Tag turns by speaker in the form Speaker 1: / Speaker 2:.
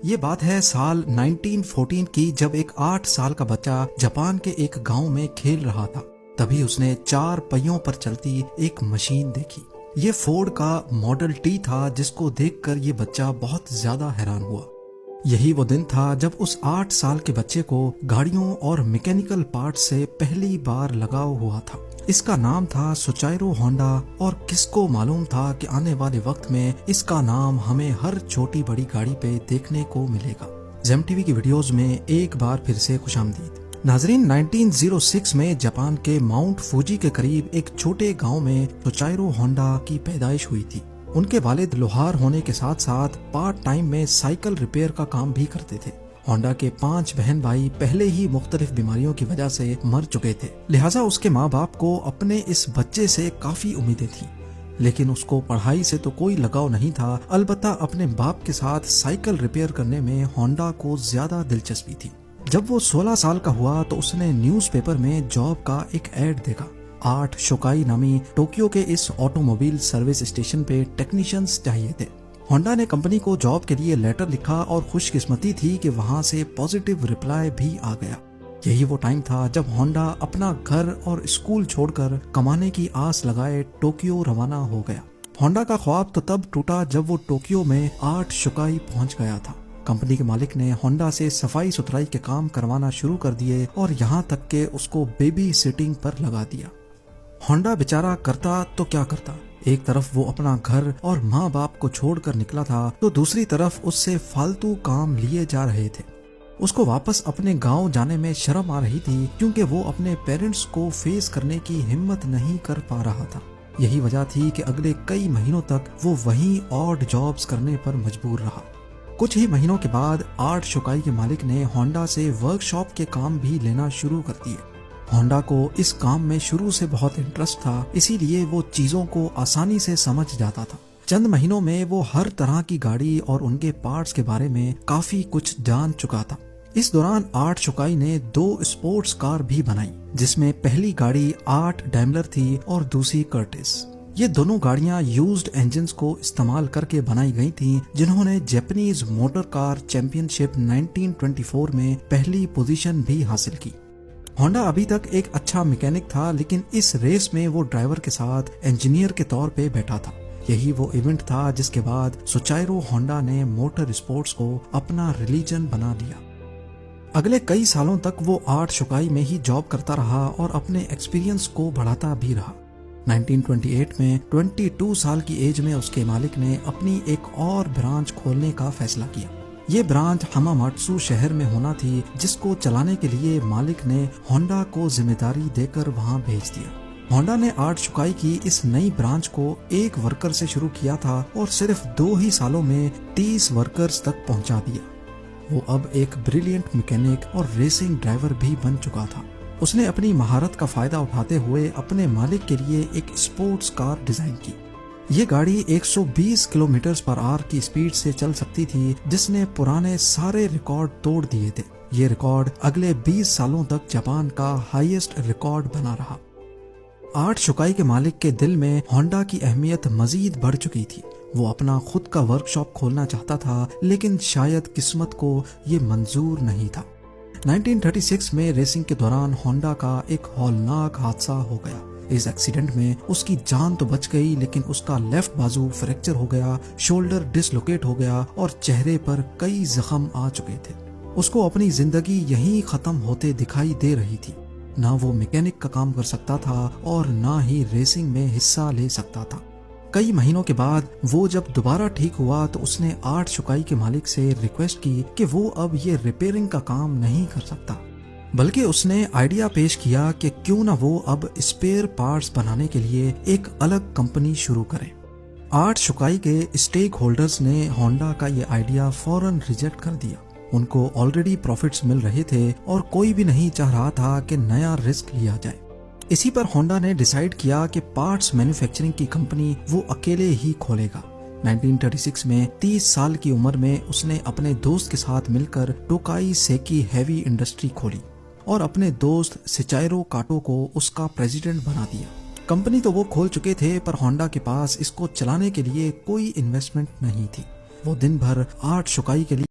Speaker 1: یہ بات ہے سال 1914 کی، جب ایک 8 سال کا بچہ جاپان کے ایک گاؤں میں کھیل رہا تھا۔ تبھی اس نے 4 پہیوں پر چلتی ایک مشین دیکھی۔ یہ فورڈ کا ماڈل ٹی تھا، جس کو دیکھ کر یہ بچہ بہت زیادہ حیران ہوا۔ یہی وہ دن تھا جب اس 8 سال کے بچے کو گاڑیوں اور میکینیکل پارٹ سے پہلی بار لگاؤ ہوا تھا۔ اس کا نام تھا سوچائرو ہونڈا، اور کس کو معلوم تھا کہ آنے والے وقت میں اس کا نام ہمیں ہر چھوٹی بڑی گاڑی پہ دیکھنے کو ملے گا۔ زیم ٹی وی کی ویڈیوز میں ایک بار پھر سے خوش آمدید۔ ناظرین، 1906 میں جاپان کے ماؤنٹ فوجی کے قریب ایک چھوٹے گاؤں میں سوچائرو ہونڈا کی پیدائش ہوئی تھی۔ ان کے والد لوہار ہونے کے ساتھ ساتھ پارٹ ٹائم میں سائیکل ریپیئر کا کام بھی کرتے تھے۔ ہونڈا کے 5 بہن بھائی پہلے ہی مختلف بیماریوں کی وجہ سے مر چکے تھے، لہٰذا اس کے ماں باپ کو اپنے اس بچے سے کافی امیدیں تھیں، لیکن اس کو پڑھائی سے تو کوئی لگاؤ نہیں تھا۔ البتہ اپنے باپ کے ساتھ سائیکل ریپیئر کرنے میں ہونڈا کو زیادہ دلچسپی تھی۔ جب وہ 16 سال کا ہوا تو اس نے نیوز پیپر میں جاب کا ایک ایڈ دیکھا۔ 8 شوکائی نامی ٹوکیو کے اس آٹو موبائل سروس اسٹیشن پہ ٹیکنیشینز چاہیے تھے۔ ہونڈا نے کمپنی کو جاب کے لیے لیٹر لکھا، اور خوش قسمتی تھی کہ وہاں سے پازیٹیو رپلائی بھی آ گیا۔ یہی وہ ٹائم تھا جب ہونڈا اپنا گھر اور اسکول چھوڑ کر کمانے کی آس لگائے ٹوکیو روانہ ہو گیا۔ ہونڈا کا خواب تو تب ٹوٹا جب وہ ٹوکیو میں 8 شوکائی پہنچ گیا تھا۔ کمپنی کے مالک نے ہونڈا سے صفائی ستھرائی کے کام کروانا شروع کر دیے، اور یہاں تک کہ اس کو بیبی سٹنگ پر لگا دیا۔ ہونڈا بیچارہ کرتا تو کیا کرتا، ایک طرف وہ اپنا گھر اور ماں باپ کو چھوڑ کر نکلا تھا، تو دوسری طرف اس سے فالتو کام لیے جا رہے تھے۔ اس کو واپس اپنے گاؤں جانے میں شرم آ رہی تھی، کیونکہ وہ اپنے پیرنٹس کو فیس کرنے کی ہمت نہیں کر پا رہا تھا۔ یہی وجہ تھی کہ اگلے کئی مہینوں تک وہ وہیں آڈ جابز کرنے پر مجبور رہا۔ کچھ ہی مہینوں کے بعد 8 شوکائی کے مالک نے ہونڈا سے ورک شاپ کے کام بھی لینا شروع کر دیے۔ ہونڈا کو اس کام میں شروع سے بہت انٹرسٹ تھا، اسی لیے وہ چیزوں کو آسانی سے سمجھ جاتا تھا۔ چند مہینوں میں وہ ہر طرح کی گاڑی اور ان کے پارٹس کے بارے میں کافی کچھ جان چکا تھا۔ اس دوران 8 شوکائی نے 2 اسپورٹس کار بھی بنائی، جس میں پہلی گاڑی 8 ڈیملر تھی اور دوسری کرٹس۔ یہ دونوں گاڑیاں یوزڈ انجنز کو استعمال کر کے بنائی گئی تھیں، جنہوں نے جاپنیز موٹر کار چیمپئن شپ 1924 میں پہلی پوزیشن بھی حاصل کی۔ ہونڈا ابھی تک ایک اچھا میکینک تھا، لیکن اس ریس میں وہ ڈرائیور کے ساتھ انجینئر کے طور پہ بیٹھا تھا۔ یہی وہ ایونٹ تھا جس کے بعد سوچائرو ہونڈا نے موٹر اسپورٹس کو اپنا ریلیجن بنا لیا۔ اگلے کئی سالوں تک وہ 8 شوکائی میں ہی جاب کرتا رہا اور اپنے ایکسپیرینس کو بڑھاتا بھی رہا۔ 1928 میں 22 سال کی ایج میں اس کے مالک نے اپنی ایک اور برانچ کھولنے کا فیصلہ کیا۔ یہ برانچ ہاماماتسو شہر میں ہونا تھی، جس کو چلانے کے لیے مالک نے ہونڈا کو ذمہ داری دے کر وہاں بھیج دیا۔ ہونڈا نے 8 شوکائی کی اس نئی برانچ کو 1 ورکر سے شروع کیا تھا، اور صرف 2 ہی سالوں میں 30 ورکرز تک پہنچا دیا۔ وہ اب ایک بریلینٹ میکینک اور ریسنگ ڈرائیور بھی بن چکا تھا۔ اس نے اپنی مہارت کا فائدہ اٹھاتے ہوئے اپنے مالک کے لیے ایک اسپورٹس کار ڈیزائن کی۔ یہ گاڑی 120 کلومیٹرز پر آور کی سپیڈ سے چل سکتی تھی، جس نے پرانے سارے ریکارڈ توڑ دیے تھے۔ یہ ریکارڈ اگلے 20 سالوں تک جاپان کا ہائیسٹ ریکارڈ بنا رہا۔ 8 شوکائی کے مالک کے دل میں ہونڈا کی اہمیت مزید بڑھ چکی تھی۔ وہ اپنا خود کا ورک شاپ کھولنا چاہتا تھا، لیکن شاید قسمت کو یہ منظور نہیں تھا۔ 1936 میں ریسنگ کے دوران ہونڈا کا ایک ہولناک حادثہ ہو گیا۔ اس ایکسیڈنٹ میں اس کی جان تو بچ گئی، لیکن اس کا لیفٹ بازو فریکچر ہو گیا، شولڈر ڈس لوکیٹ ہو گیا، اور چہرے پر کئی زخم آ چکے تھے۔ اس کو اپنی زندگی یہیں ختم ہوتے دکھائی دے رہی تھی۔ نہ وہ میکینک کا کام کر سکتا تھا اور نہ ہی ریسنگ میں حصہ لے سکتا تھا۔ کئی مہینوں کے بعد وہ جب دوبارہ ٹھیک ہوا تو اس نے 8 شوکائی کے مالک سے ریکویسٹ کی کہ وہ اب یہ ریپیئرنگ کا کام نہیں کر سکتا، بلکہ اس نے آئیڈیا پیش کیا کہ کیوں نہ وہ اب اسپیئر پارٹس بنانے کے لیے ایک الگ کمپنی شروع کرے۔ 8 شوکائی کے اسٹیک ہولڈرز نے ہونڈا کا یہ آئیڈیا فوراً ریجیکٹ کر دیا۔ ان کو آلریڈی پروفٹس مل رہے تھے، اور کوئی بھی نہیں چاہ رہا تھا کہ نیا رسک لیا جائے۔ اسی پر ہونڈا نے ڈیسائیڈ کیا کہ پارٹس مینوفیکچرنگ کی کمپنی وہ اکیلے ہی کھولے گا۔ 1936 میں 30 سال کی عمر میں اس نے اپنے دوست کے ساتھ مل کر ٹوکائی سیکی ہیوی انڈسٹری کھولی، اور اپنے دوست سچائرو کاٹو کو اس کا پریزیڈنٹ بنا دیا۔ کمپنی تو وہ کھول چکے تھے، پر ہونڈا کے پاس اس کو چلانے کے لیے کوئی انویسٹمنٹ نہیں تھی۔ وہ دن بھر 8 شوکائی کے لیے